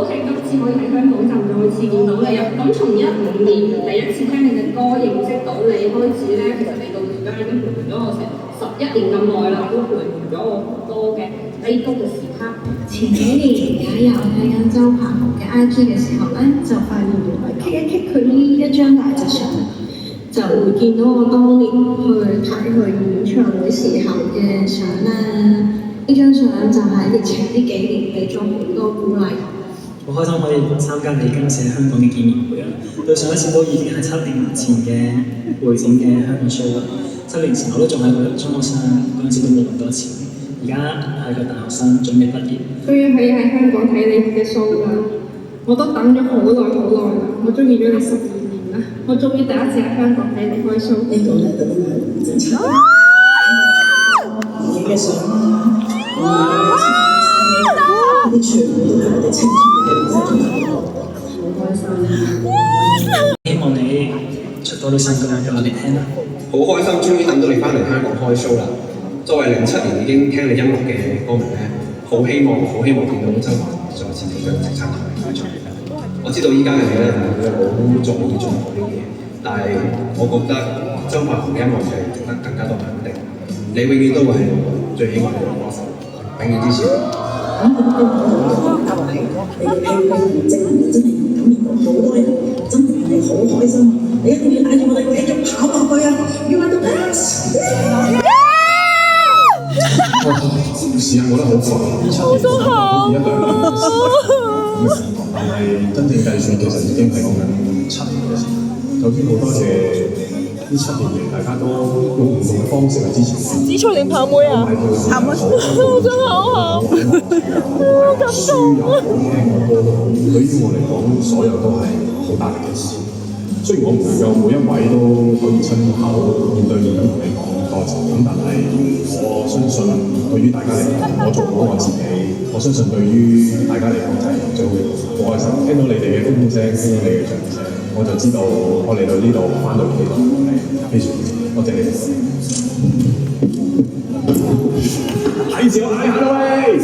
好慶今次可以喺香港站再次見到你啊！咁從2015年第一次聽你嘅歌認識到你開始咧，其實你到而家已經陪伴咗我成11年咁耐啦，都陪伴咗我好多嘅低谷嘅時刻。前幾年有一日我睇緊周柏豪嘅 IG 嘅時候咧，就發現原來棘一棘佢呢一張大隻相，就會見到我當年去睇佢演唱會時候嘅相啦。呢張相就係疫情呢幾年俾咗好多鼓勵。好開心可以參加你今次喺香港嘅見面會啊！對上一次都已經係7年前嘅會展嘅香港 show 啦。7年前我都仲係個中學生，嗰陣時都冇咁多錢。而家係個大學生，準備畢業。終於可以喺香港睇你嘅 show 啦！我都等咗好耐啦，我中意咗你12年啦，我終於第一次喺香港睇你開 show。呢個咧就係會展場影嘅相啦。啲全部都係我哋青春嘅嗰種感覺，好開心。希望你出多啲新歌俾我哋聽啦！好開心，終於等到你翻嚟香港開 show 啦！作為07年已經聽你音樂嘅歌迷咧，好希望見到周柏豪再次上直撐台開唱。我知道依家嘅你咧唔會好在意中國呢啲嘢，但係我覺得周柏豪嘅音樂係值得更加多肯定。你永遠都會係我最喜愛嘅歌手，永遠支持。咁我都覺得你嘅戲嘅證明真係感染到好多人，真係好開心。你一定要帶住我哋繼續跑落去啊！要揾到 best。時間過得好快，好想喊。但係真正計算其實已經係講緊7年嘅時間。首先好多謝呢7年嚟，大家都用唔同嘅方式去支持我。紫菜定跑妹啊？跑妹，好想喊，好感動啊！對於我嚟講，所有都係好大力嘅事。雖然我唔能夠每一位都可以親口面對面咁同你講多謝，咁但係我相信對於大家嚟講，我做好我自己，我相信對於大家嚟講就係最好開心。聽到你哋嘅歡呼聲，聽到你嘅掌聲，我就知道我嚟到呢度翻到呢度係非常多謝你哋。睇住我嗌下啦喂！